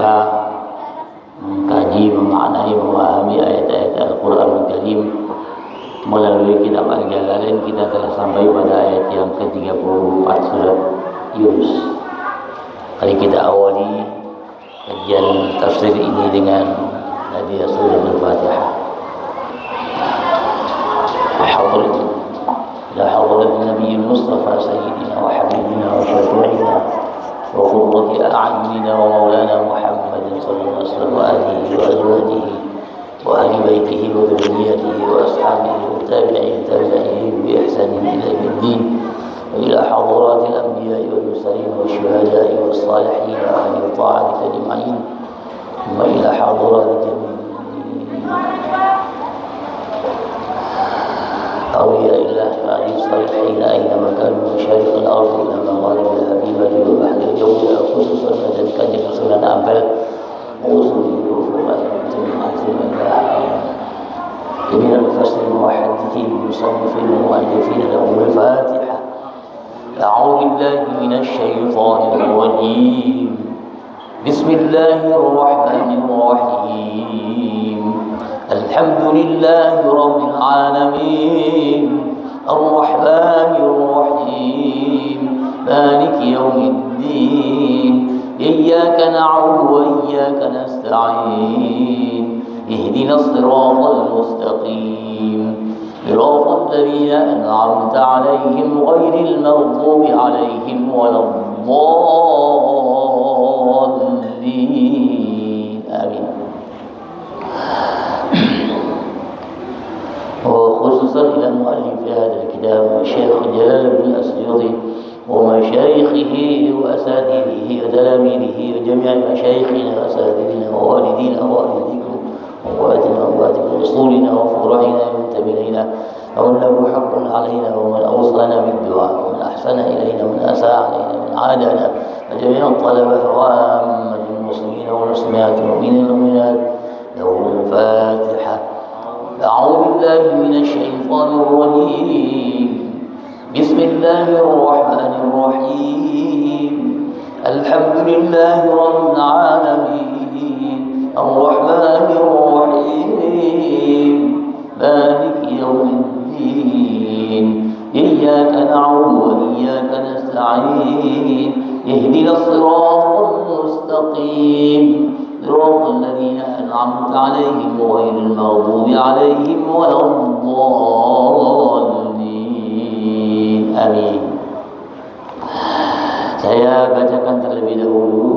rangka mengkaji, memaknai, memahami ayat-ayat Al-Quran Al-Karim melalui kitab Al-Jalalain, kita telah sampai pada ayat yang ke-34 surat Yunus. Mari kita awali kajian tafsir ini dengan hadiah surah Al-Fatihah. إلى حضرة النبي المصطفى سيدنا وحبيبنا وشفيعنا وقرة أعيننا ومولانا محمد صلى الله عليه وسلم وآله وأزواجه وأهل بيته وذريته وأصحابه والتابعين بإحسان إلى يوم الدين، وإلى حضرات الأنبياء والمرسلين والشهداء والصالحين وأهل الطاعة أجمعين، ثم إلى حضرات جميع أولياء الله وعلي الصالحين أينما كانوا مشارق الأرض إلى مغاربها في بر وبحر الجو، خصوصا مدى كان رسولا أنبل وصول الكفر جميع الفصل المحدثين المصنفين المؤلفين لهم الفاتحة. أعوذ بالله من الشيطان الرجيم. بسم الله الرحمن الرحيم. الحمد لله رب العالمين الرحمن الرحيم مالك يوم الدين إياك نعبد وإياك نستعين اهدنا الصراط المستقيم صراط الذين أنعمت عليهم غير المغضوب عليهم ولا الضالين آمين. وخصوصا إلى مؤلف هذا الكتاب الشيخ جلال بن الأسيوطي ومشايخه وأساتذته وتلاميذه وجميع مشايخنا وأساتذتنا ووالدينا ووالديكم وأمواتنا وأمواتكم وأصولنا وفروعنا ومنتمين إلينا، ومن له حق علينا ومن أوصانا بالدعاء ومن أحسن إلينا ومن أساء علينا ومن عادانا، وجميع الطلبة وعامة المسلمين والمسلمات والمؤمنين والمؤمنات لهم الفاتحة. أعوذ بالله من الشيطان الرجيم. بسم الله الرحمن الرحيم. الحمد لله رب العالمين الرحمن الرحيم مالك يوم الدين إياك نعبد وإياك نستعين اهدنا الصراط المستقيم صراط الذين أنعمت عليهم غير المغضوب عليهم ولا الضالين آمين. Saya bacakan terlebih dahulu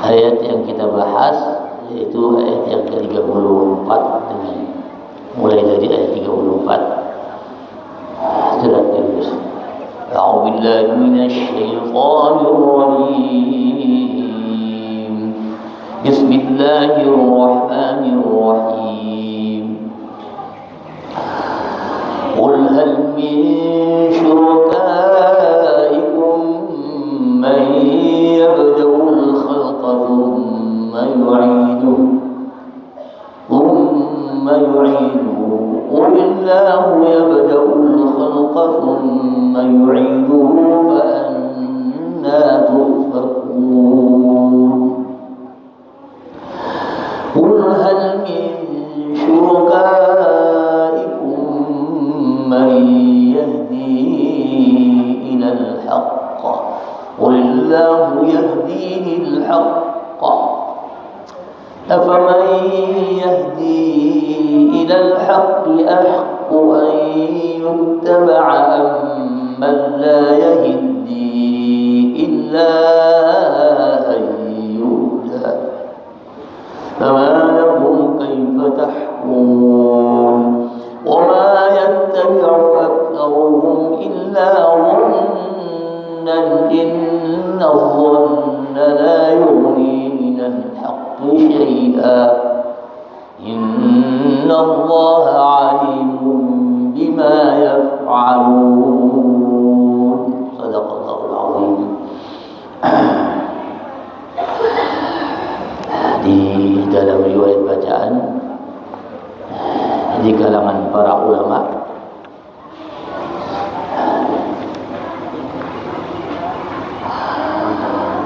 ayat yang kita bahas, yaitu ayat yang ke-34 dengan mulai dari ayat 34 surat Yunus. A'udzu billahi minasyaitonir rajim. Bismillahirrahmanirrahim. Qul hal min syurakaikum man yabda'ul khalqa thumma yu'iduhu قل الله يبدأ الخلق ثم يعيده فأنى تؤفكون قل هل من شركائكم من يهدي إلى الحق قل الله يهدي للحق أفمن يهدي إلى الحق أحق أن يتبع أمن لا يهدي إلا أن يهدى فما لكم كيف تحكمون وما يتبع أكثرهم إلا ظنا إن الظن لا يغني من الحق شيئا إن الله عليم بما يفعلون. صدق الله العظيم. Di dalam riwayat bacaan di kalangan para ulama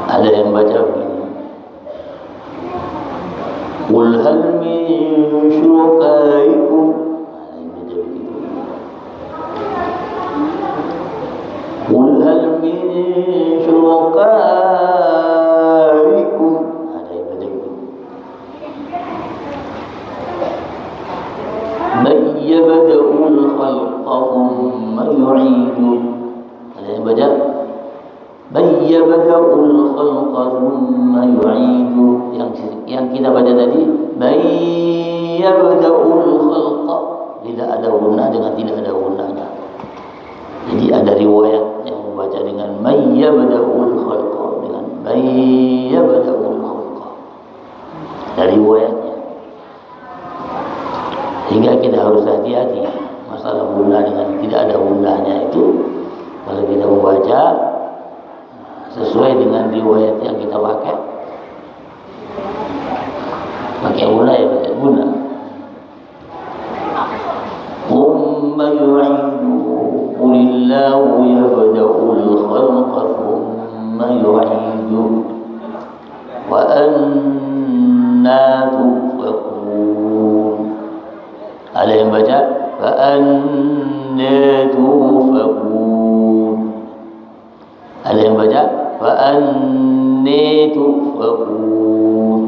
ada Ada yang baca begini, qul hal min syurakaikum. Ada yang baca begitu, qul hal min syurakaikum. Ada yang baca begitu, man yabda'ul khalqa thumma yu'iduh. Ada yang baca man yabda'ul khalqa thumma yu'iduh. Yang kita baca tadi man yabda'ul khalqa, tidak ada guna dengan tidak ada gunanya. Jadi ada riwayat yang membaca dengan man yabda'ul khalqa dengan man yabda'ul khalqa. Dari riwayatnya. Sehingga kita harus hati-hati masalah guna dengan tidak ada gunanya itu. Kalau kita membaca sesuai dengan riwayat yang kita pakai guna ya pakai guna. Thumma yu'iduhu qulillahu yabda'ul khalqa thumma yu'iduhu wa anna tufakun. Ada yang baca wa anna tufakun. Ada yang baca wa anna tufakun.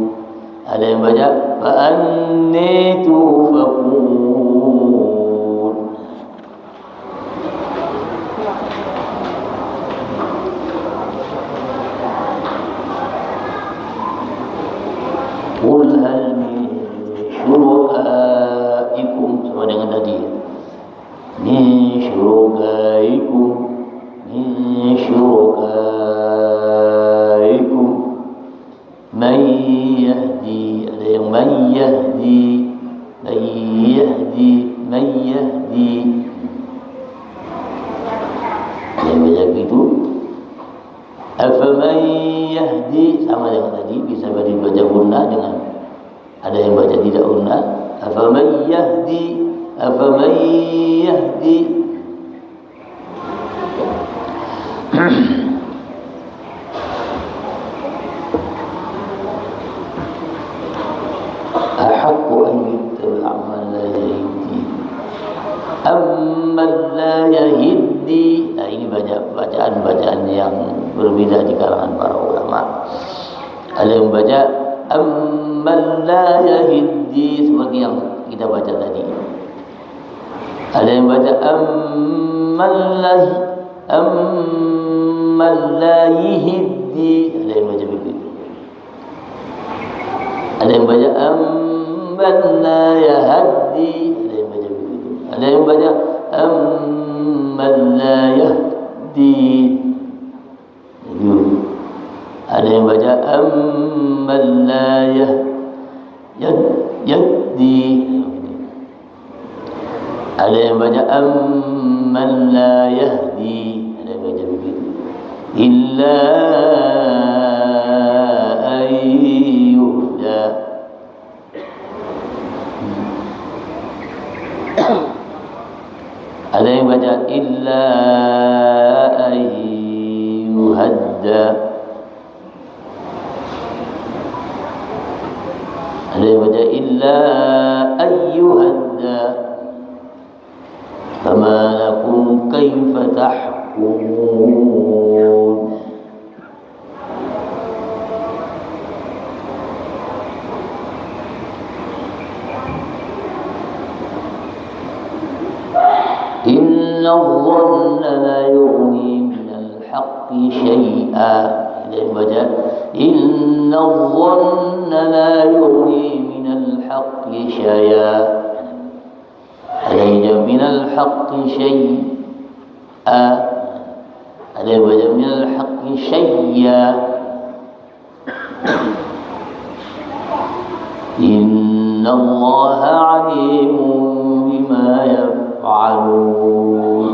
Ada yang baca fa anni tufakun. Qul hal min syurakaikum, sama dengan tadi, min syurakaikum, min syurakaikum man yahdi. Ada yang man yahdi, man yahdi, man yahdi. Yang baca begitu, afaman yahdi, sama dengan tadi, bisa dibaca guna dengan ada yang baca tidak guna. Afaman yahdi, afaman yahdi. Ahakku an yuttaba' man la yahdi amman la yahdi. Nah, ini bacaan yang berbeda di kalangan para ulama. Ada yang baca amman la yahdi seperti yang kita baca tadi. Ada yang baca amman la yahdi. Ada yang baca begitu. Ada yang baca amman la yahdi. Ada yang baca begitu. Ada yang baca amman la yahdi. Ada yang baca amman la yahdi. Ada yang baca amman la yahdi. Ada yang baca begitu. Illa ayyuhda. Ada yang baca illa ayyuhadda. Ada yang baca illa ayyuhadda. Fama lakum kaifa tahkumun. Inna dhanna la yughni minal haqqi syai'a. Ada yang baca inna dhanna la yughni minal haqqi syai'a. Ada yang baca minal haqqi syai'a. Ada yang baca minal haqqi syai'a. Inna Allaha alimun bima yaf'alun.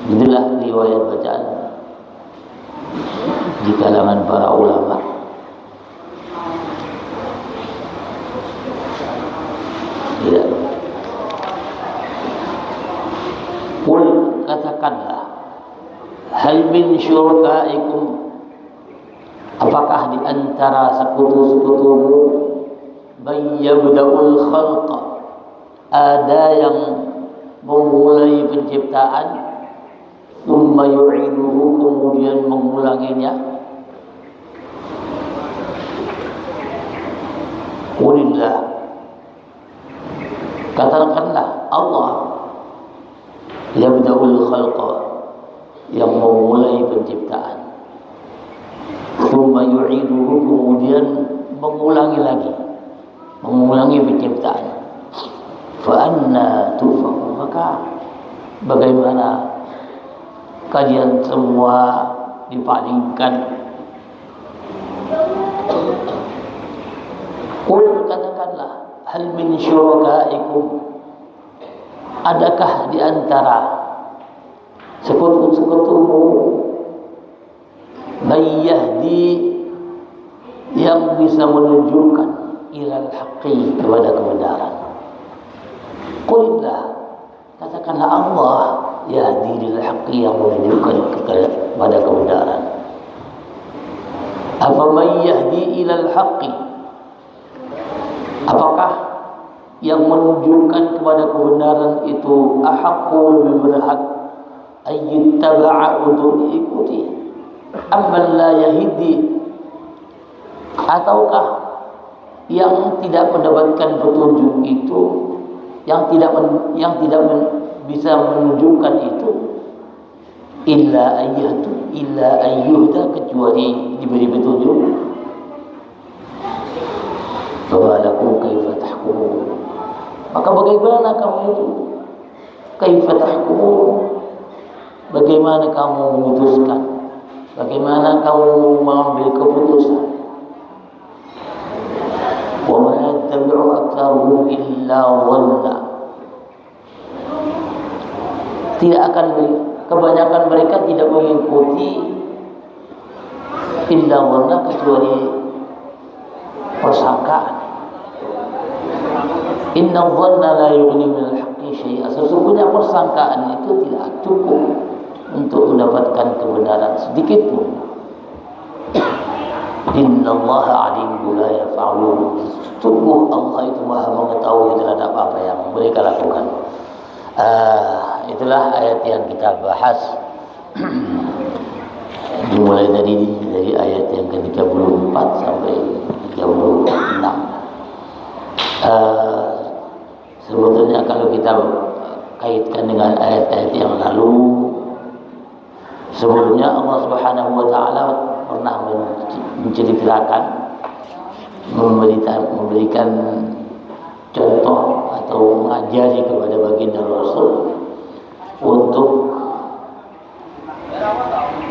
Itulah riwayat bacaan di kalangan para ulama. Ya. Qul, katakanlah, hal min syurakaikum, Apakah di antara sekutu-sekutumu bayyabda'ul khalqa, ada yang memulai penciptaan, tsumma yu'iduhu, kemudian mengulanginya? Qulillah, katakanlah Allah yabda'ul khalqa, yang memulai penciptaan, tsumma yu'iduhu, kemudian mengulangi lagi, mengulangi penciptaan. Fa anna tufaku, maka bagaimana kalian semua dipalingkan? Qul, katakanlah, hal min syurakaikum, adakah di antara sekutu-sekutumu mayyahdi, yang bisa menunjukkan ilal haqqi, kepada kebenaran? Qulillah, katakanlah Allah yahdi lil haqqi, yang menunjukkan kepada kebenaran. Apa may yahdi ilal haqqi, apakah yang menunjukkan kepada kebenaran itu ahaqqu, lebih berhak ayyuttaba'a, untuk diikuti, amman la yahdi, ataukah yang tidak mendapatkan petunjuk itu, yang tidak bisa menunjukkan itu, illa ayyuhda, kecuali diberi petunjuk. Fawalakum kaifa tahkumun, maka bagaimana kamu itu? Kaifa tahkumun, bagaimana kamu memutuskan, bagaimana kamu mengambil keputusan? Wa ma yattabi'u aktsaruhum illa dhanna, tidak akan, kebanyakan mereka tidak mengikuti illa dhanna, kecuali persangkaan. Inna dhanna la yughni minal haqqi syai'a, sesungguhnya persangkaan itu tidak cukup untuk mendapatkan kebenaran sedikit pun. Innallaha alim la yaf'alun, sungguh Allah itu maha mengetahui terhadap apa yang mereka lakukan. Itulah ayat yang kita bahas. Dimulai dari ayat yang ke-34 sampai 36. Sebetulnya kalau kita kaitkan dengan ayat-ayat yang lalu, sebelumnya Allah Subhanahu wa taala pernah menceritakan, memberikan contoh atau mengajari kepada baginda Rasul untuk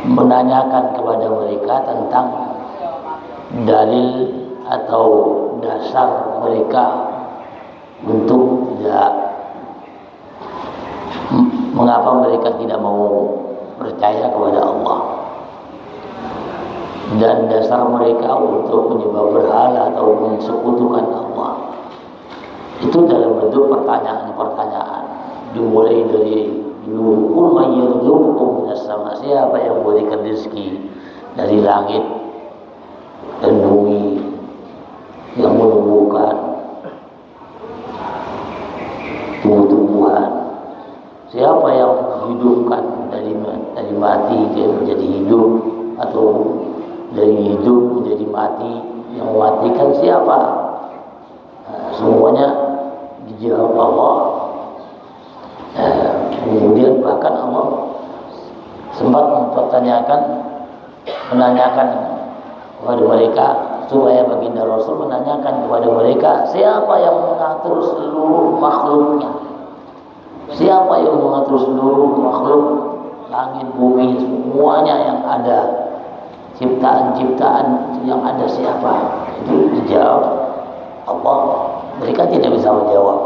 menanyakan kepada mereka tentang dalil atau dasar mereka untuk mengapa mereka tidak mau percaya kepada Allah, dan dasar mereka untuk menyembah berhala atau mensekutukan Allah. Itu dalam bentuk pertanyaan-pertanyaan, dimulai dari qul may yarzuqukum minas sama, siapa yang memberikan rezeki dari langit dan bumi, yang menumbuhkan tumbuh-tumbuhan, siapa yang menghidupkan dari mati dia menjadi hidup, atau dari hidup menjadi mati, yang mematikan siapa? Semuanya dijawab Allah. Kemudian bahkan Allah sempat menanyakan kepada mereka, supaya baginda Rasul menanyakan kepada mereka, siapa yang mengatur seluruh makhluknya? Siapa yang mengatur seluruh makhluk, langit, bumi, semuanya yang ada, ciptaan-ciptaan yang ada, siapa? Itu dijawab Allah. Mereka tidak bisa menjawab.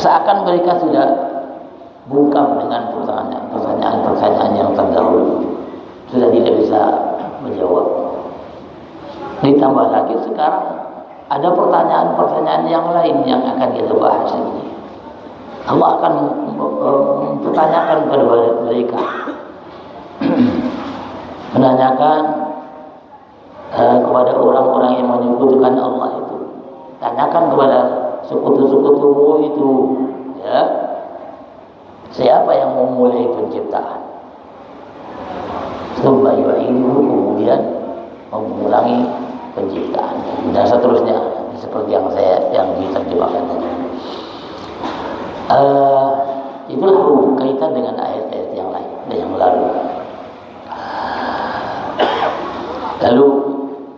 Seakan mereka sudah bungkam dengan pertanyaan-pertanyaan yang terdahulu, sudah tidak bisa menjawab. Ditambah lagi sekarang ada pertanyaan-pertanyaan yang lain yang akan kita bahas ini. Allah akan mempertanyakan kepada mereka, menanyakan kepada orang-orang yang menyekutukan Allah itu, tanyakan kepada sekutu-sekutumu itu, ya, siapa yang memulai penciptaan? Kemudian mengulangi penciptaan dan seterusnya, seperti yang diterjemahkan tadi. Itulah kaitan dengan ayat-ayat yang lain yang lalu. Lalu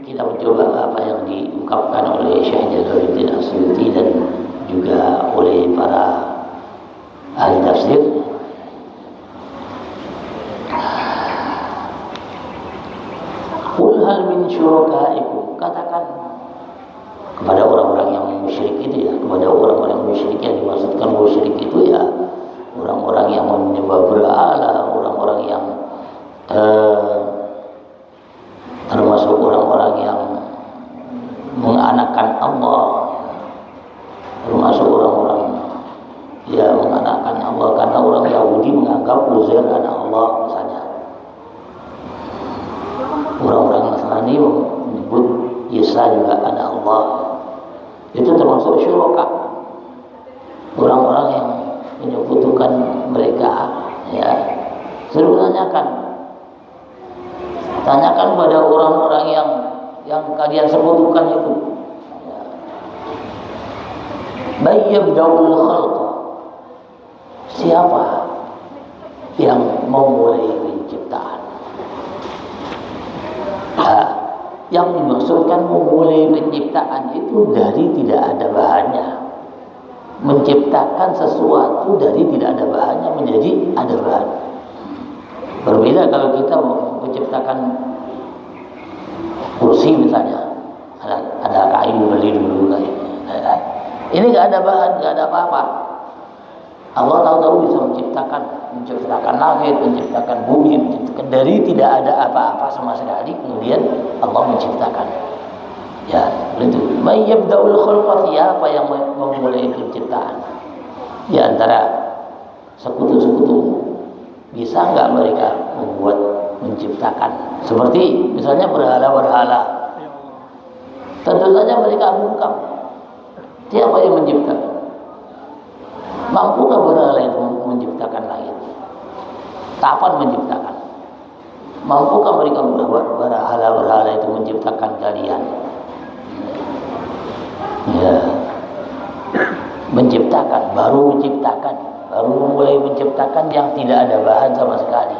kita mencoba apa yang diungkapkan oleh Syekh Jalaluddin As-Suyuti dan juga oleh para ahli tafsir. Qul hal min syurakaikum, katakan kepada orang-orang yang musyrik itu, ya, kepada orang-orang musyrik, yang dimaksudkan musyrik itu ya orang-orang yang menyembah berhala, orang-orang yang termasuk orang-orang yang menganakkan Allah, termasuk orang-orang yang menganakkan Allah, karena orang Yahudi menganggap Uzair anak Allah misalnya. Orang-orang Nasrani menyebut Isa juga anak Allah. Itu termasuk syuraka, orang-orang yang menyekutukan mereka, ya. Suruh tanyakan pada orang-orang yang kalian sekutukan itu, ya. Bayyabda'ul khalq, siapa yang memulai penciptaan? Yang dimaksudkan memulai penciptaan itu dari tidak ada bahannya, menciptakan sesuatu dari tidak ada bahannya menjadi ada bahan. Berbeda kalau kita menciptakan kursi misalnya, ada kayu beli dulu kayak. Ini nggak ada bahan, nggak ada apa-apa. Allah tahu-tahu bisa menciptakan langit, menciptakan bumi, menciptakan dari tidak ada apa-apa sama sekali, kemudian Allah menciptakan. Ya, itu. Mayyabda'ul khalqa, siapa yang memulai penciptaan? Di antara sekutu-sekutu, bisa enggak mereka menciptakan? Seperti misalnya berhala-berhala. Tentu saja mereka bungkam. Siapa yang menciptakan? Mampukah berhala itu menciptakan langit? Kapan menciptakan? Mampukah mereka berhala itu menciptakan kalian? Ya, baru memulai menciptakan yang tidak ada bahan sama sekali.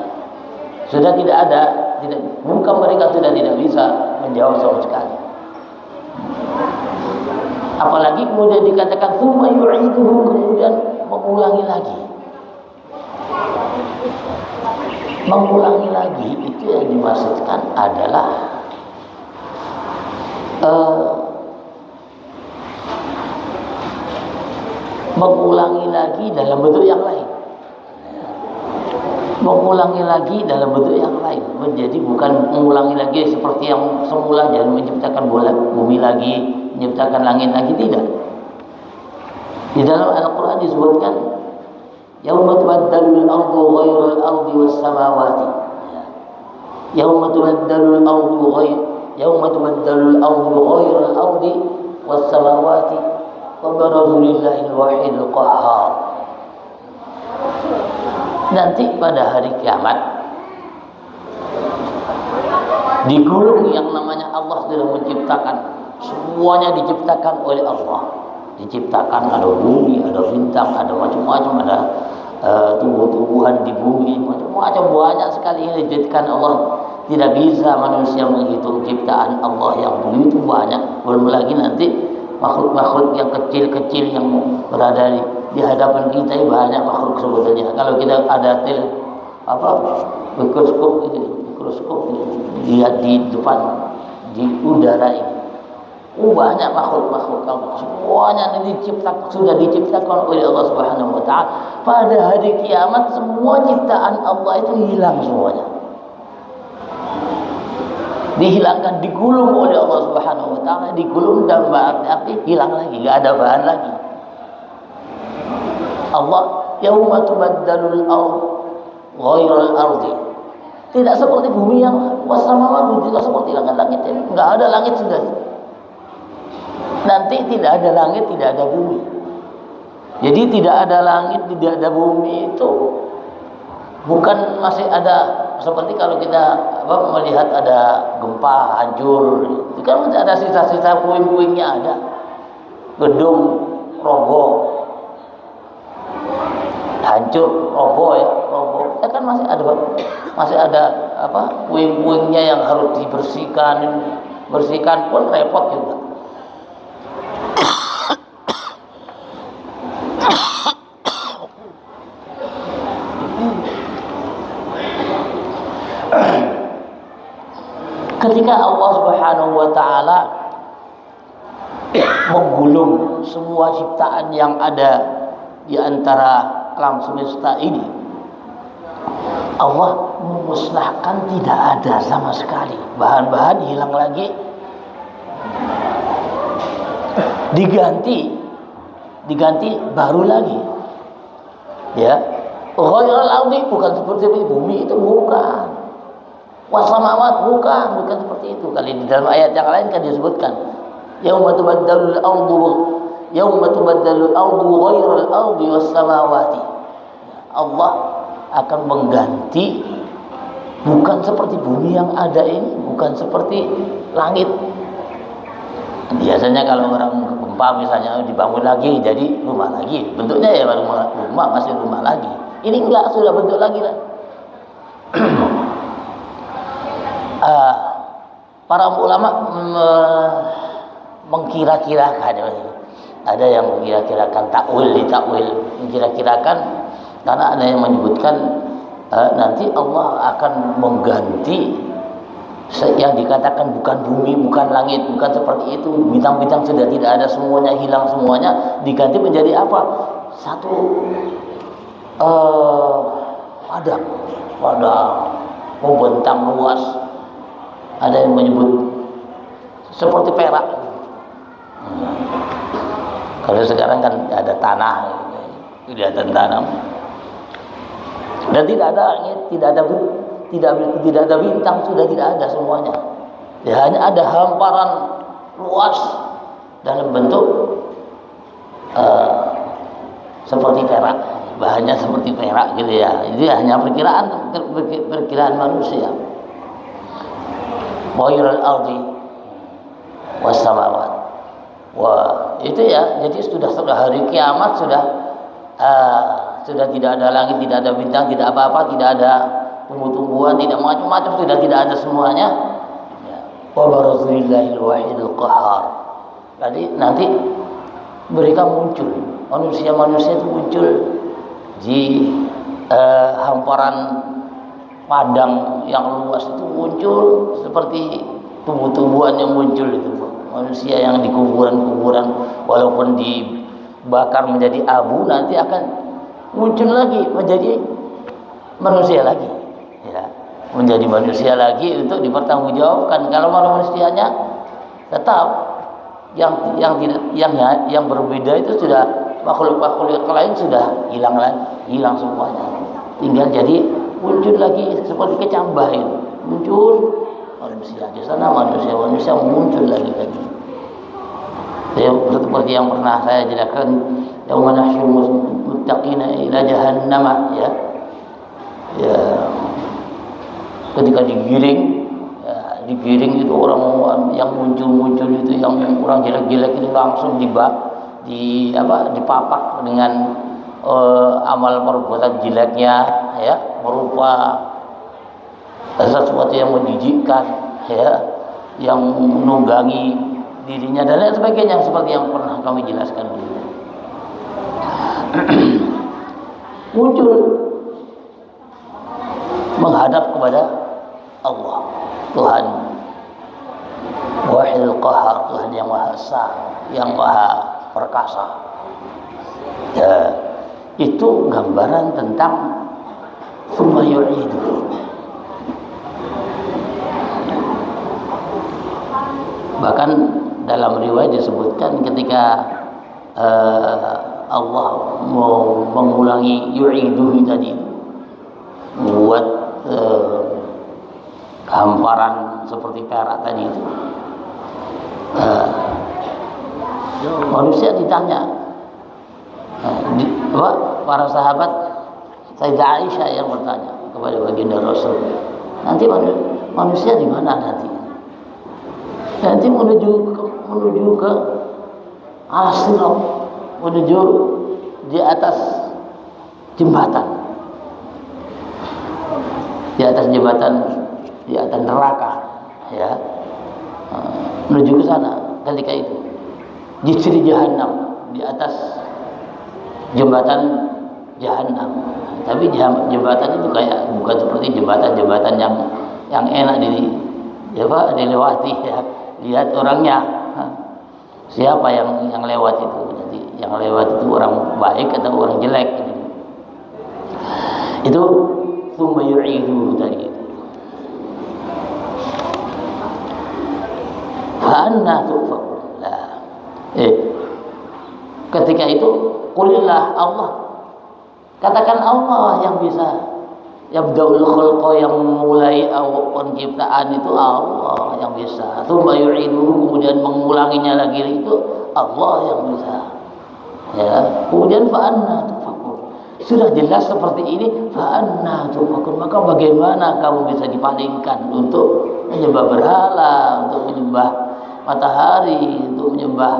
Sudah tidak ada, bukan mereka sudah tidak bisa menjawab sama sekali. Apalagi kemudian dikatakan tsumma yu'iduhu, kemudian mengulangi lagi. Mengulangi lagi itu yang dimaksudkan adalah mengulangi lagi dalam bentuk yang lain. Mengulangi lagi dalam bentuk yang lain. Menjadi bukan mengulangi lagi seperti yang semula, jangan menciptakan bumi lagi, menciptakan langit lagi, tidak. Di dalam Al-Quran disebutkan yauma tubaddalul ardu ghairul ardi was samawati. Yauma tubaddalul ardu ghairul ardi was samawati wa barazu lillahil wahidil qahhar. Nanti pada hari kiamat digulung yang namanya Allah sudah menciptakan, semuanya diciptakan oleh Allah. Diciptakan, ada bumi, ada bintang, ada macam-macam, ada tumbuh-tumbuhan di bumi, macam-macam, banyak sekali yang diciptakan Allah. Tidak bisa manusia menghitung ciptaan Allah yang begitu banyak. Belum lagi nanti makhluk-makhluk yang kecil-kecil yang berada di hadapan kita, banyak makhluk sebetulnya. Kalau kita ada mikroskop lihat di depan, di udara ini, banyak makhluk-makhluk Allah. Semuanya sudah diciptakan oleh Allah Subhanahu wa taala. Pada hari kiamat semua ciptaan Allah itu hilang semuanya. Dihilangkan, digulung oleh Allah Subhanahu wa taala, digulung dan berarti hilang lagi, enggak ada bahan lagi. Allah yauma tubaddalul ardh ghairal ardi. Tidak seperti bumi yang wasamawati, tidak seperti langit-langit ini. Enggak ada langit sudah. Nanti tidak ada langit, tidak ada bumi. Jadi tidak ada langit, tidak ada bumi itu bukan masih ada seperti kalau kita melihat ada gempa hancur, itu kan masih ada sisa-sisa puing-puingnya ada. Gedung roboh, hancur, roboh ya, roboh. Ya kan masih ada puing-puingnya yang harus dibersihkan. Bersihkan pun repot juga. Ketika Allah Subhanahu wa taala menggulung semua ciptaan yang ada di antara alam semesta ini, Allah memusnahkan, tidak ada sama sekali. Bahan-bahan hilang lagi, diganti baru lagi. Ya, ghairal ardi, bukan seperti bumi itu, bukan. Wasamawat, bukan seperti itu. Kali di dalam ayat yang lain kan disebutkan yauma tubaddalul ardu ghairal ardi wassamawati. Allah akan mengganti, bukan seperti bumi yang ada ini, bukan seperti langit. Biasanya kalau orang gempa misalnya dibangun lagi jadi rumah lagi, bentuknya ya rumah, masih rumah lagi. Ini enggak, sudah bentuk lagi lah. Para ulama mengkira-kirakan, ada yang mengkira-kirakan takwil, mengkira-kirakan, karena ada yang menyebutkan nanti Allah akan mengganti yang dikatakan bukan bumi, bukan langit, bukan seperti itu, bintang-bintang sudah tidak ada semuanya, hilang semuanya, diganti menjadi apa? Satu padang membentang luas. Ada yang menyebut seperti perak. Kalau sekarang kan ada tanah, kelihatan tanah. Dan tidak ada bintang, sudah tidak ada semuanya. Ya, hanya ada hamparan luas dalam bentuk seperti perak, bahannya seperti perak gitu ya. Itu hanya perkiraan manusia. Ghairal ardi wassamawat. Wah, itu ya. Jadi sudah hari kiamat, sudah tidak ada langit, tidak ada bintang, tidak apa-apa, tidak ada tumbuh-tumbuhan, tidak macam-macam, sudah tidak ada semuanya. Wa barazillahil wahidil qahhar. Jadi nanti mereka muncul, manusia-manusia itu muncul di hamparan padang yang luas itu, muncul seperti tumbuh-tumbuhan yang muncul itu. Manusia yang di kuburan-kuburan walaupun dibakar menjadi abu, nanti akan muncul lagi menjadi manusia lagi, ya, menjadi manusia lagi untuk dipertanggungjawabkan. Kalau manusianya tetap yang berbeda itu sudah makhluk-makhluk lain sudah hilang semuanya, tinggal jadi muncul lagi seperti kecambah itu, muncul manusia di sana, manusia muncul lagi. Seperti yang pernah saya jelaskan, yauma nahsyurul muttaqina ila jahannam, ya, ketika digiring itu orang yang muncul itu, yang orang jelek-jelek itu langsung dipapak dengan amal perbuatan jeleknya, ya, berupa sesuatu yang menjijikkan, ya, yang menunggangi dirinya dan lain sebagainya, seperti yang pernah kami jelaskan dulu. Muncul menghadap kepada Allah, Tuhan Wahidul Qahhar, Tuhan yang Maha Esa, yang Maha Perkasa. Ya, itu gambaran tentang tsumma yu'idu. Bahkan dalam riwayat disebutkan ketika Allah mau mengulangi yu'iduhu tadi, buat hamparan seperti perak tadi itu. Manusia ditanya, para sahabat, Sayyidah Aisyah yang bertanya kepada baginda Rasul, nanti manusia di mana nanti? Nanti menuju ke Al-Sirat, menuju di atas jembatan, di atas neraka, ya, menuju ke sana. Ketika itu Jisri Jahannam, di atas jembatan Jahannam. Tapi jembatan itu kayak bukan seperti jembatan yang enak dilewati, ya. Lihat orangnya, siapa yang lewat itu, nanti yang lewat itu orang baik atau orang jelek gitu. Itu tsumma yu'idu tadi itu. Fa anna tufakun. Ketika itu qulillah, Allah, katakan Allah yang bisa yabda'ul khalqa, yang memulai penciptaan itu Allah yang bisa. Tsumma yu'iduhu, kemudian mengulanginya lagi itu Allah yang bisa. Ya, kemudian fa anna tufakun. Sudah jelas seperti ini, fa anna tufakun, maka bagaimana kamu bisa dipalingkan untuk menyembah berhala, untuk menyembah matahari, untuk menyembah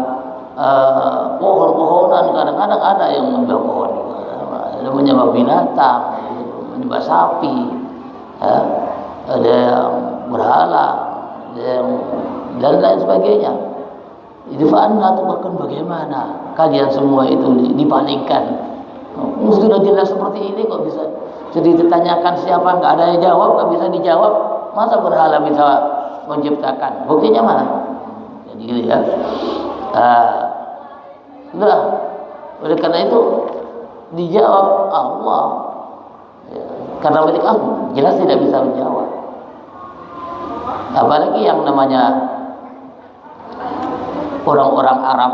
pohon-pohonan. Kadang-kadang ada yang menyembah pohon, ada menyembah binatang, menyembah sapi, ya, ada yang berhala, ada yang dan lain sebagainya. Itu fa'anna tuh, bagaimana kalian semua itu dipalingkan? Sudah jelas seperti ini kok bisa jadi ditanyakan siapa, nggak ada yang jawab, nggak bisa dijawab. Masa berhala bisa menciptakan? Buktinya mana? Jadi gitu ya. Sudah, oleh karena itu dijawab Allah, ya, karena mereka jelas tidak bisa menjawab. Apalagi yang namanya orang-orang Arab,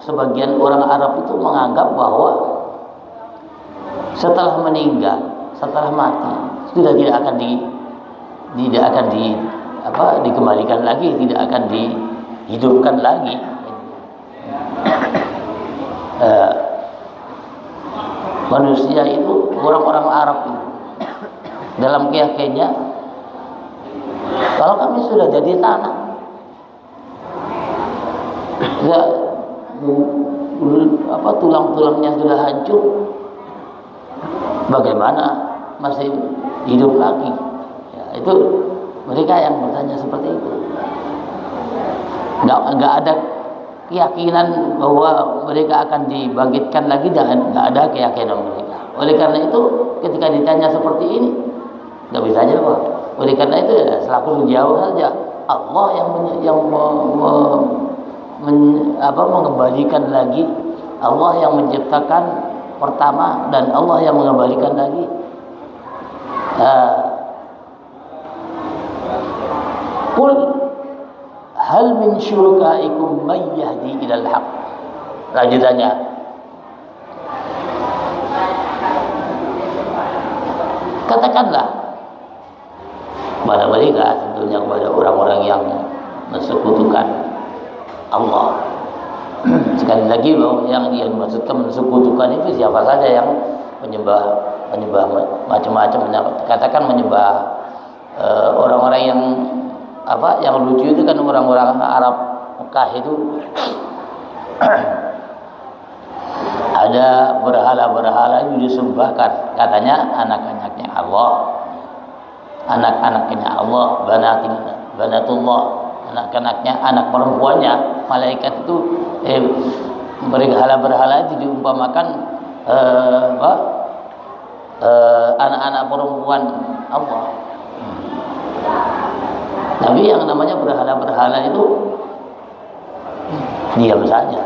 sebagian orang Arab itu menganggap bahwa setelah meninggal, setelah mati, sudah tidak akan dikembalikan lagi, tidak akan dihidupkan lagi. Manusia itu, orang-orang Arab itu dalam keyakinannya, kalau kami sudah jadi tanah, ya, tulang-tulangnya sudah hancur, bagaimana masih hidup lagi? Ya, itu mereka yang bertanya seperti itu. Nggak ada keyakinan bahwa mereka akan dibangkitkan lagi, dan nggak ada keyakinan mereka. Oleh karena itu ketika ditanya seperti ini nggak bisa jawab. Oleh karena itu ya selaku menjawab saja, Allah yang mengembalikan lagi, Allah yang menciptakan pertama, dan Allah yang mengembalikan lagi. Qul hal min syurakaikum may yahdi ilal haq. Lanjutannya, katakanlah pada mereka, tentunya kepada orang-orang yang mensekutukan Allah. Sekali lagi bahwa yang dimaksudkan mensekutukan itu siapa saja yang menyembah macam-macam. Katakan menyembah orang-orang yang yang lucu itu kan, orang-orang Arab Mekah itu ada berhala-berhala itu disembahkan, katanya anak-anaknya Allah, banatullah, anak-anaknya, anak perempuannya malaikat itu. Berhala-berhala itu diumpamakan anak-anak perempuan Allah. Tapi yang namanya berhala-berhala itu diam saja.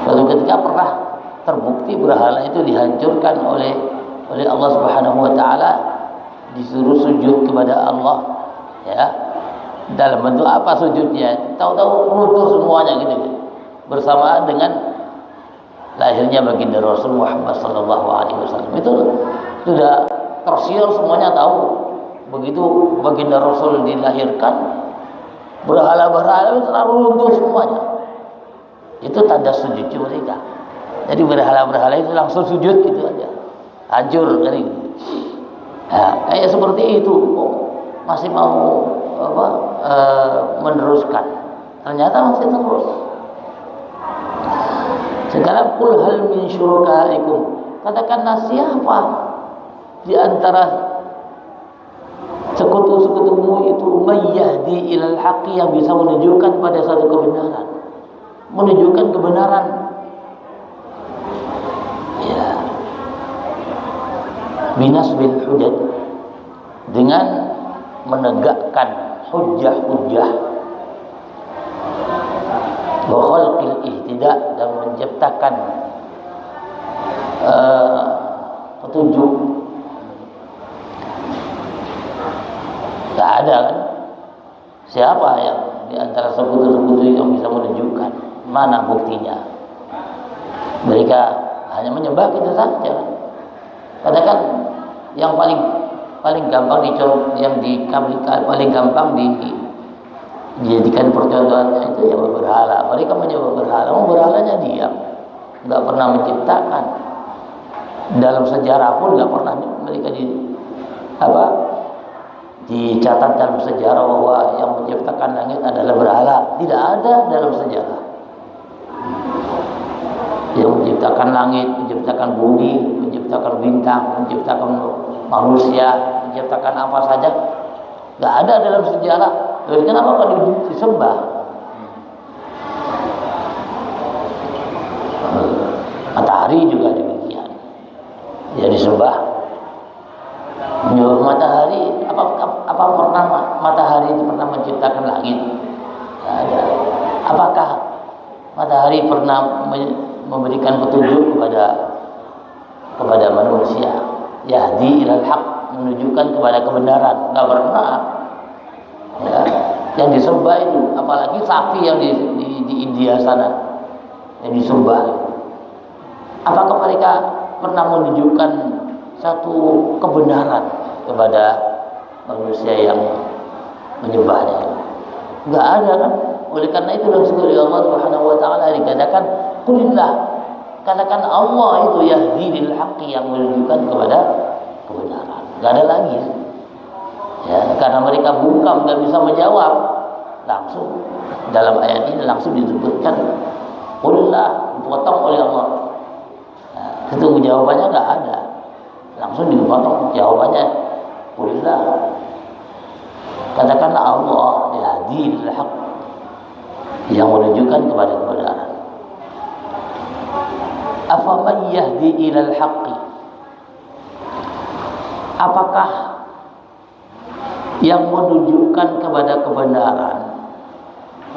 Suatu ketika pernah terbukti berhala itu dihancurkan oleh Allah Subhanahu wa taala, disuruh sujud kepada Allah, ya. Dalam bentuk apa sujudnya? Tahu-tahu runtuh semuanya gitu, bersamaan dengan lahirnya baginda Rasul Muhammad sallallahu alaihi wasallam. Itu sudah tersiar, semuanya tahu. Begitu baginda Rasul dilahirkan, berhala-berhala itu terlalu runtuh semuanya. Itu tanda sujud mereka. Jadi berhala-berhala itu langsung sujud gitu aja, hancur kan gitu. Nah, kayak seperti itu masih mau meneruskan, ternyata masih terus. Sekarang qul hal min syurakaikum, katakanlah siapa di antara sekutu-sekutumu itu mayyahdi ilal haqqi, yang bisa menunjukkan pada satu kebenaran, menunjukkan kebenaran. Ya, binas bil hujjah, dengan menegakkan hujjah-hujjah, wa khalqil ihtida, dan menciptakan petunjuk. Tidak ada kan? Siapa yang di antara sekutu-sekutu yang bisa menunjukkan? Mana buktinya? Mereka hanya menyembah kita saja. Katakan yang paling gampang paling gampang dijadikan percontohannya itu ya berhala. Mereka menyembah berhala. Berhalanya diam, nggak pernah menciptakan. Dalam sejarah pun nggak pernah mereka dicatat dalam sejarah bahwa yang menciptakan langit adalah berhala. Tidak ada dalam sejarah. Yang menciptakan langit, menciptakan bumi, menciptakan bintang, menciptakan manusia, menciptakan apa saja, nggak ada dalam sejarah. Jadi kenapa kalau disembah? Matahari juga demikian, ya disembah. Menyembah matahari, apa pernah matahari itu pernah menciptakan langit? Tidak ada. Apakah matahari pernah memberikan petunjuk kepada manusia? Yahdi ilal haq, menunjukkan kepada kebenaran. Tidak pernah. Ya, yang disembah itu, apalagi sapi yang di India sana yang disembah. Apakah mereka pernah menunjukkan satu kebenaran kepada manusia yang menyembahnya? Enggak ada kan? Oleh karena itu dalam surah Allah Subhanahu wa taala dikatakan qulillah, katakan Allah itu yahdi lil haqqi, yang menunjukkan kepada kebenaran. Enggak ada lagi. Ya, karena mereka bungkam, enggak bisa menjawab. Langsung dalam ayat ini langsung disebutkan qulillah, dipotong oleh Allah. Nah, itu jawabannya enggak ada. Langsung dipotong jawabannya qulillah, katakanlah Allah yahdi lil haqq, yang menunjukkan kepada kebenaran. Afaman yahdi ilal haqqi, apakah yang menunjukkan kepada kebenaran?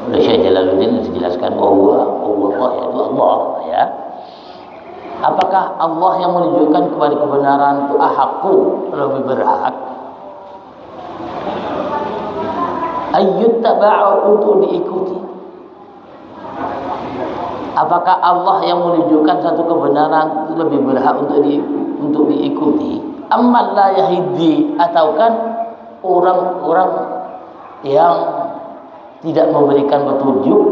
Oleh Syekh Jalaluddin dijelaskan bahwa Allah yaitu Allah, ya. Apakah Allah yang menunjukkan kepada kebenaran itu ahaqu, lebih berhak ayyuttaba'u, untuk diikuti? Apakah Allah yang menunjukkan satu kebenaran itu lebih berhak untuk diikuti? Amman la yahdi, ataukah orang-orang yang tidak memberikan petunjuk?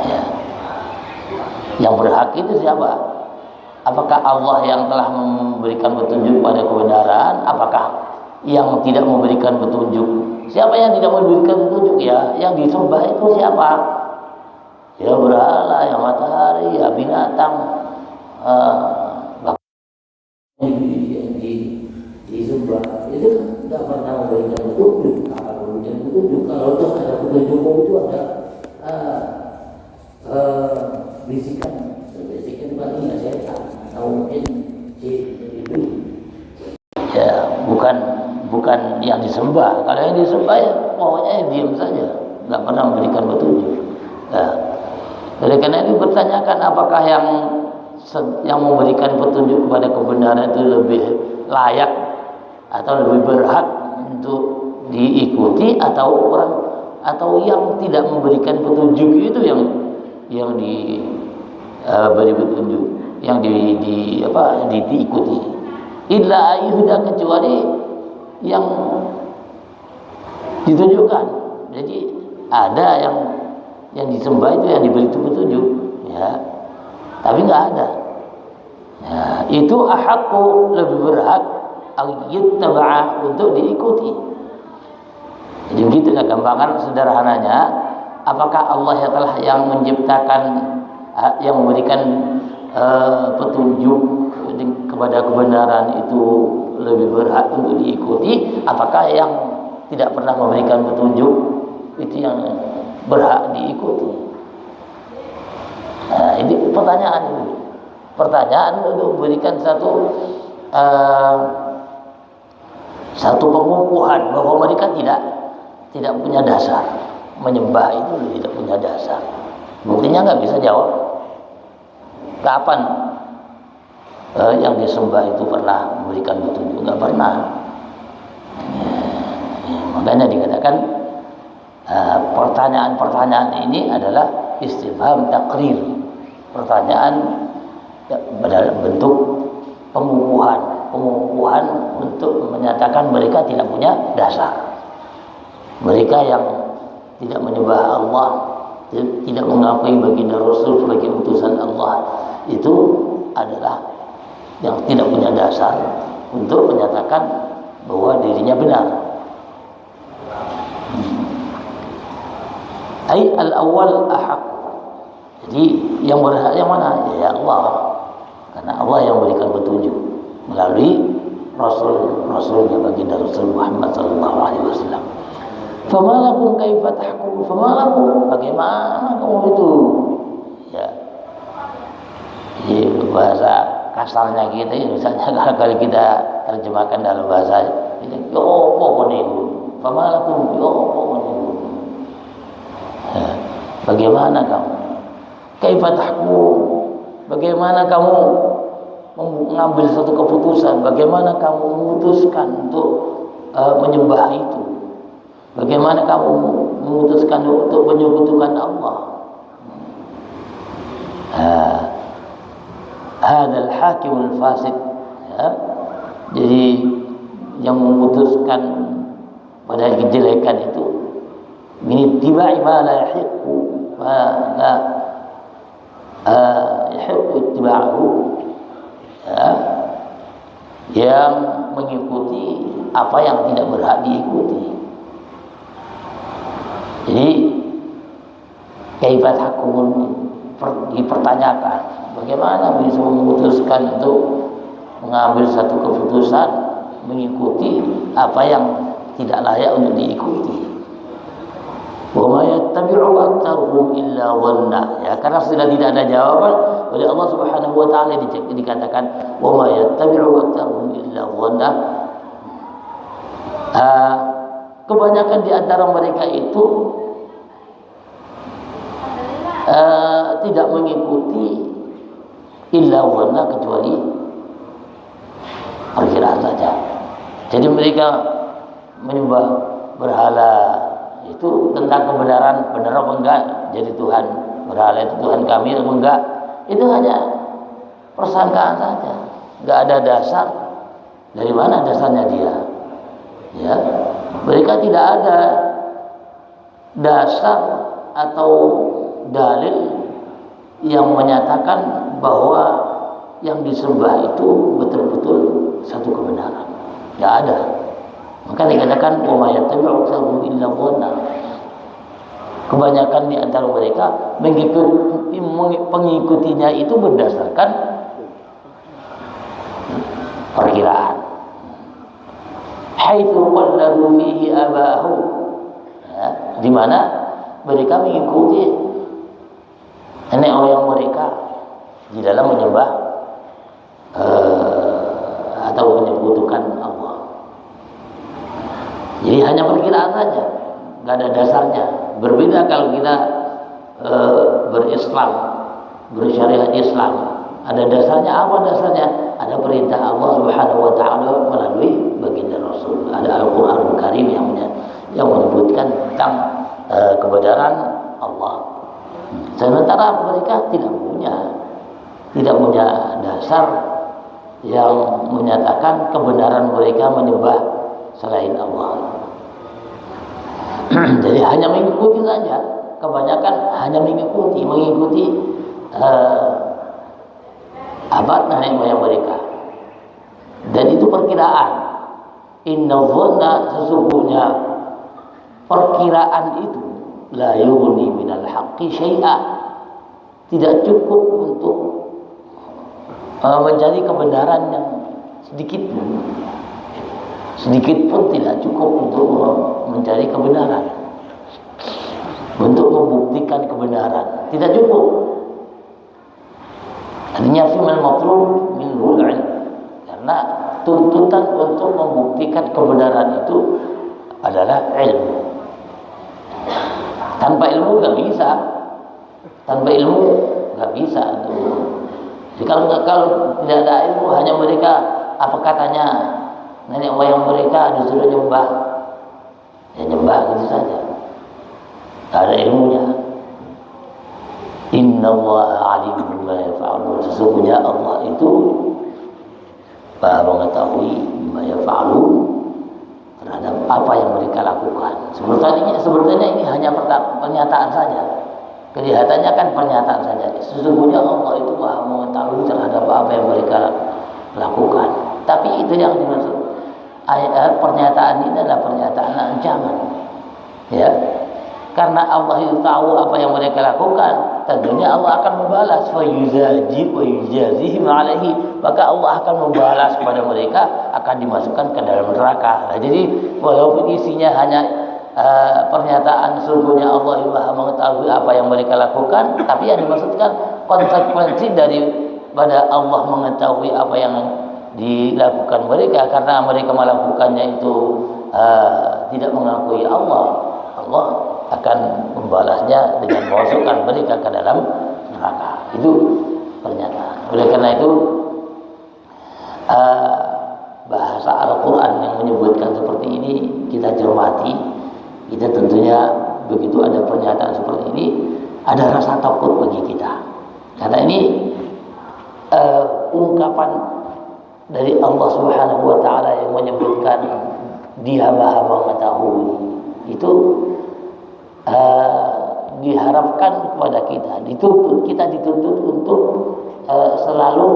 Ya. Yang berhak itu siapa? Apakah Allah yang telah memberikan petunjuk pada kebenaran? Apakah yang tidak memberikan petunjuk? Siapa yang tidak memberikan petunjuk? Ya, yang disembah itu siapa? Ya berhala, ya matahari, ya binatang, disembah itu tidak pernah memberikan petunjuk. Akan memberikan petunjuk kalau toh ada petunjuk itu ada bisikan palingnya setan atau mungkin itu, ya bukan yang disembah. Kalau yang disembah ya pokoknya diam saja, nggak pernah memberikan petunjuk. Nah, oleh karena itu bertanyakan apakah yang memberikan petunjuk kepada kebenaran itu lebih layak atau lebih berhak untuk diikuti, atau yang tidak memberikan petunjuk itu beri petunjuk, yang diikuti. Illa ayyuhda, kecuali yang ditunjukkan. Jadi ada yang disembah itu yang diberi petunjuk, ya. Tapi nggak ada. Ya, itu ahaqqu, lebih berhak ayyuttaba'ah, untuk diikuti. Jadi begitu gampangan sederhananya. Apakah Allah yang menciptakan, yang memberikan petunjuk kepada kebenaran itu lebih berhak untuk diikuti? Apakah yang tidak pernah memberikan petunjuk itu yang berhak diikuti? Nah, ini pertanyaan untuk memberikan satu pengukuhan bahwa mereka tidak punya dasar, menyembah itu tidak punya dasar. Buktinya nggak bisa jawab. Kapan yang disembah itu pernah memberikan petunjuk? Nggak pernah. Makanya dikatakan pertanyaan-pertanyaan ini adalah istifham takrir, pertanyaan dalam bentuk pengukuhan untuk menyatakan mereka tidak punya dasar. Mereka yang tidak menyembah Allah, tidak mengakui baginda Rasul sebagai utusan Allah, itu adalah yang tidak punya dasar untuk menyatakan bahwa dirinya benar. Ai al-awwal ahaq. Jadi yang berhak yang mana? Ya Allah. Karena Allah yang memberikan petunjuk melalui Rasulnya baginda Rasul Muhammad sallallahu alaihi wasallam. Famalakum kaifa tahkum? Famalakum, bagaimana kamu itu? Ya. Jadi bahasa kasarnya kita misalnya kalau kita terjemahkan dalam bahasa ini, yo apa niku? Famalakum yo apa niku? Bagaimana kamu? Kaifa tahkum? Bagaimana kamu mengambil satu keputusan? Bagaimana kamu memutuskan untuk menyembah itu? Bagaimana kamu memutuskan untuk menyekutukan Allah? Hadzal hakimul fasid, ya. Jadi yang memutuskan pada kejelekan itu min ittiba'i ma la yahiqqu yahiqqu ittiba'uhu, ya, yang mengikuti apa yang tidak berhak diikuti. Jadi kaifa tahkumun dipertanyakan, bagaimana bisa memutuskan untuk mengambil satu keputusan mengikuti apa yang tidak layak untuk diikuti. Wa ma yattabi'u aktsaruhum illa dhanna, ya, karena sudah tidak ada jawaban oleh Allah Subhanahu wa taala, dikatakan wa ma yattabi'u aktsaruhum illa dhanna. Kebanyakan di antara mereka itu tidak mengikuti illa dhanna, kecuali perkiraan saja. Jadi mereka menyembah berhala itu tentang kebenaran, benar apa enggak jadi Tuhan, berhala itu Tuhan kami atau enggak, itu hanya persangkaan saja, enggak ada dasar. Dari mana dasarnya dia? Ya, mereka tidak ada dasar atau dalil yang menyatakan bahwa yang disembah itu betul-betul satu kebenaran. Tidak ada. Maka dikatakan wa ma yattabi'u aktsaruhum illa dhanna. Kebanyakan di antara mereka pengikutinya itu berdasarkan perkiraan. Haitsu qalladu fihi abahu, ya, di mana mereka mengikuti nenek moyang mereka di dalam menyembah atau menyekutukan Allah. Jadi hanya perkiraan saja, nggak ada dasarnya. Berbeda kalau kita berislam, bersyariat Islam, ada dasarnya. Apa dasarnya? Ada perintah Allah Subhanahu wa taala melalui baginda Rasul. Ada Al-Qur'anul Karim yang menyebutkan tentang kebenaran Allah. Sementara mereka tidak punya dasar yang menyatakan kebenaran mereka menyembah selain Allah. Jadi hanya mengikuti saja, kebanyakan hanya mengikuti nenek moyang mereka. Dan itu perkiraan. Inna dhanna, sesungguhnya perkiraan itu la yughni minal haqqi syai'a, tidak cukup untuk mencari kebenaran yang sedikit pun tidak cukup untuk mencari kebenaran, untuk membuktikan kebenaran tidak cukup. Artinya fi'il matlub minhul ilm, karena tuntutan untuk membuktikan kebenaran itu adalah ilmu. Tanpa ilmu nggak bisa. Jadi kalau tidak ada ilmu, hanya mereka apa katanya nenek moyang mereka disuruh nyembah, ya nyembah gitu saja, tidak ada ilmunya. Inna Allaha alimun bima yaf'alun, sesungguhnya Allah itu mengetahui bima yaf'alun, terhadap apa yang mereka lakukan. Sebetulnya ini hanya pernyataan saja. Kelihatannya kan pernyataan saja. Sesungguhnya Allah itu Maha mengetahui terhadap apa yang mereka lakukan. Tapi itu yang dimaksud. Pernyataan ini adalah pernyataan ancaman. Ya. Karena Allah itu tahu apa yang mereka lakukan, tentunya Allah akan membalas, fa yuzajib wa yujazihim alaihi, maka Allah akan membalas kepada mereka, akan dimasukkan ke dalam neraka. Nah, jadi walaupun isinya hanya pernyataan sesungguhnya Allah Maha mengetahui apa yang mereka lakukan, tapi yang dimaksudkan konsekuensi daripada Allah mengetahui apa yang dilakukan mereka, karena mereka melakukannya itu tidak mengakui Allah akan membalasnya dengan memasukkan mereka ke dalam neraka. Itu pernyataan. Oleh karena itu bahasa Al-Quran yang menyebutkan seperti ini kita cermati. Kita tentunya begitu ada pernyataan seperti ini, ada rasa takut bagi kita. Karena ini ungkapan dari Allah Subhanahu wa taala yang menyebutkan Dia Maha mengetahui. Itu diharapkan kepada kita, kita dituntut untuk selalu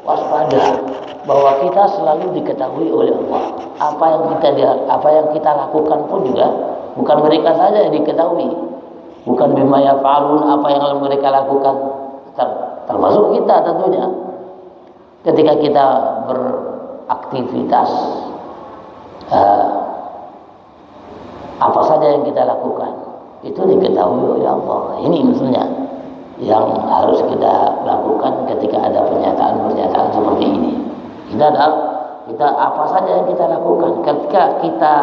waspada, bahwa kita selalu diketahui oleh Allah. Apa yang kita lakukan pun juga bukan mereka saja yang diketahui, bukan bima yaf'alun, apa yang mereka lakukan, termasuk kita tentunya. Ketika kita beraktivitas, apa saja yang kita lakukan itu diketahui oleh Allah. Ini maksudnya yang harus kita lakukan ketika ada pernyataan-pernyataan seperti ini. Kita apa saja yang kita lakukan, ketika kita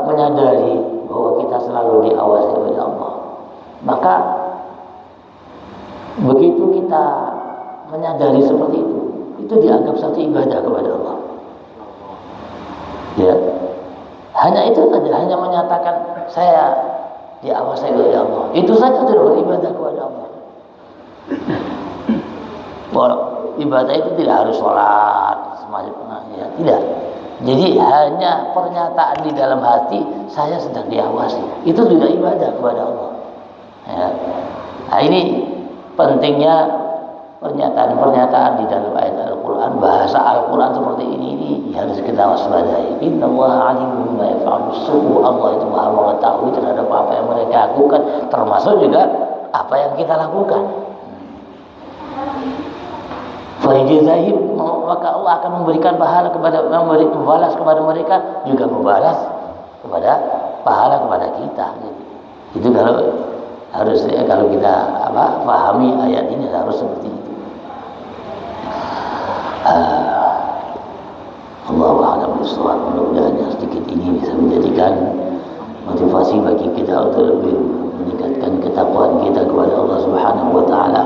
menyadari bahwa kita selalu diawasi oleh Allah, maka begitu kita menyadari seperti itu dianggap satu ibadah kepada Allah. Ya. Hanya itu saja, hanya menyatakan saya diawasi oleh Allah, itu saja sudah beribadah kepada Allah. Ibadah itu tidak harus sholat semacamnya, ya, tidak. Jadi hanya pernyataan di dalam hati, saya sedang diawasi, itu sudah ibadah kepada Allah. Ya. Nah, ini pentingnya pernyataan-pernyataan di dalam ayat Al-Quran, bahasa Al-Quran seperti ini harus kita waspadai. Inna Allaha alimun bima yaf'alun, sungguh Allah itu Maha mengetahui terhadap apa yang mereka lakukan, termasuk juga apa yang kita lakukan. Fa'ijazahim, maka Allah akan memberikan pahala membalas kepada mereka, juga membalas kepada pahala kepada kita. Itu kalau kita pahami ayat ini harus seperti itu. Allahu a'lam bishawab. Mudah-mudahan sedikit ini bisa menjadikan motivasi bagi kita untuk lebih meningkatkan ketakwaan kita kepada Allah Subhanahu wa taala,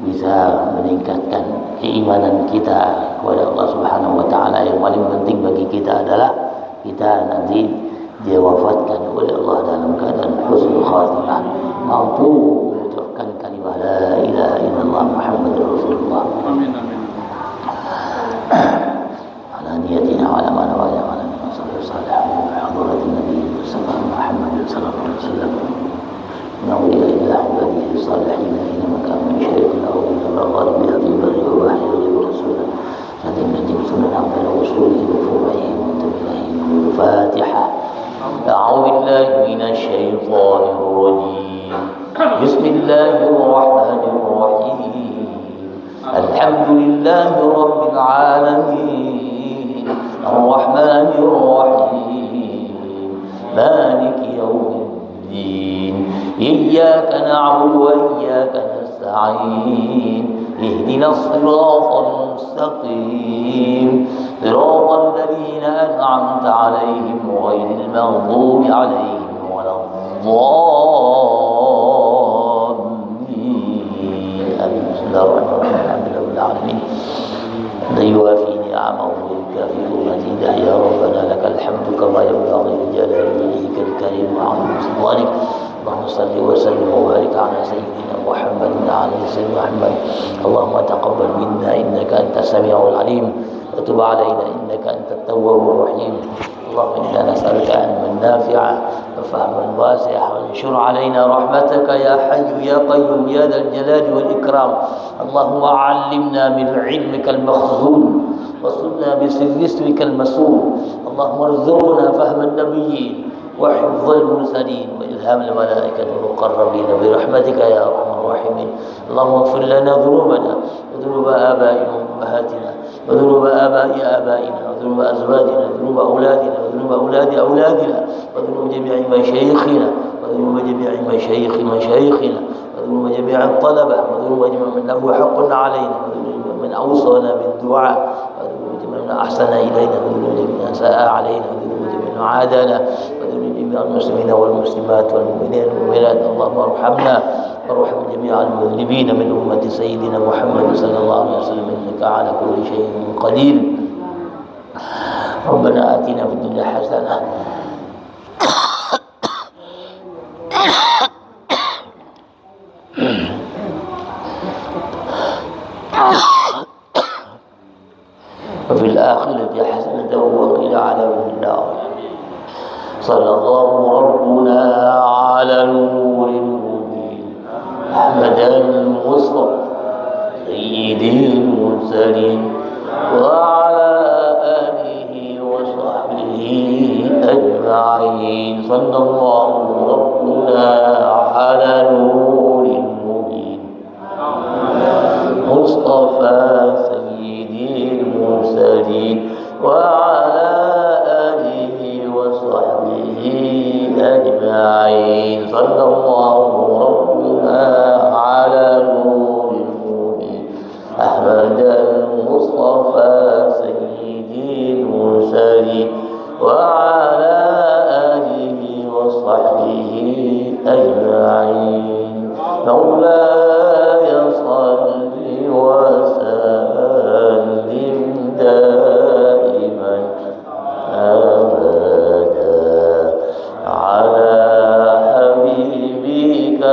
bisa meningkatkan keimanan kita kepada Allah Subhanahu wa taala. Yang paling penting bagi kita adalah kita nanti diwafatkan oleh Allah dalam keadaan husnul khatimah. mampu mengucapkan kalimat la ilaha illallah Muhammadur Rasulullah. Amin amin. Ala niyatina wa ala ma nawaya wa ala sallallahu alaihi حضرة النبي المصطفى محمد صلى الله عليه وسلم إنه إلى عباده الصالحين حينما كان من شرك الأرض كما قال بهدي بر ووحي ورسولا هذه التي سنن عمل وصوله وفروعه ومنتبهه الفاتحة. أعوذ بالله من الشيطان الرجيم. بسم الله الرحمن الرحيم. الحمد لله رب العالمين الرحمن الرحيم مالك يوم الدين إياك نعبد وإياك نستعين اهدنا الصراط المستقيم صراط الذين أنعمت عليهم غير المغضوب عليهم ولا الضالين. آمين. بسم الله الرحمن الرحيم. الحمد لله رب العالمين لا يوافي نعمه ويكافئ مزيده. يا ربنا لك الحمد كما ينبغي لجلال وجهك الكريم وعظيم سلطانك. اللهم صل وسلم وبارك على سيدنا محمد وعلى سيدنا محمد. اللهم تقبل منا انك انت السميع العليم وتب علينا انك انت التواب الرحيم. اللهم انا نسالك علما نافعا وفهما واسعا وانشر علينا رحمتك يا حي يا قيوم يا ذا الجلال والاكرام. اللهم علمنا من علمك المخزون وصلنا بسر اسمك المسؤول. اللهم ارزقنا فهم النبيين وحفظ المرسلين وإلهام الملائكة المقربين برحمتك يا أرحم الراحمين. اللهم اغفر لنا ذنوبنا وذنوب آبائنا وأمهاتنا وذنوب آباء آبائنا وذنوب أزواجنا وذنوب أولادنا وذنوب أولاد أولادنا وذنوب جميع مشايخنا وذنوب جميع مشايخنا وذنوب جميع الطلبة وذنوب جميع من له حق علينا وذنوب من أوصانا بالدعاء وذنوب جميع من أحسن إلينا وذنوب جميع من أساء علينا وذنوب جميع من عادانا وذنوب جميع المسلمين والمسلمات والمؤمنين والمؤمنات. اللهم ارحمنا وارحم جميع المذنبين من أمة سيدنا محمد صلى الله عليه وسلم إنك على كل شيء قدير. ربنا آتنا في الدنيا حسنة وفي الآخرة حسنة وقنا عذاب النار. صلى الله ربنا على النور المبين أحمد المصطفى سيد المرسلين وعلى آله وصحبه أجمعين. صلى الله ربنا على النور المبين مصطفى سيد المرسلين وعلى آله وصحبه أجمعين. صلى الله ربنا على نور المبين أحمد المصطفى سيد المرسلين وعلى آله وصحبه أجمعين. مولاي صل وسلم دائما أبدا على حبيبك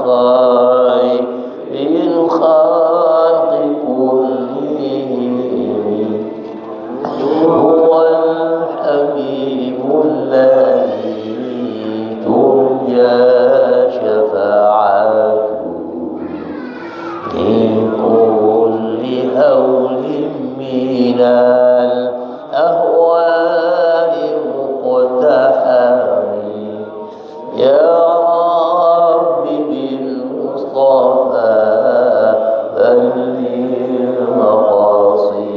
خير الخلق كلهم. هو الحبيب الذي ترجى شفاعته لكل هول من الأهوال مقتحم. يا رب بالمصطفى بلغ مقاصدنا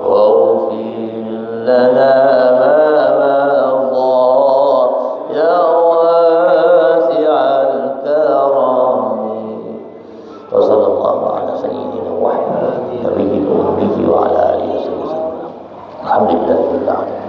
واغفر لنا ما مضى يا واسع الكرم. وصلى الله على سيدنا محمد نبي الأمي وعلى آله وصحبه وسلم. الحمد لله رب العالمين.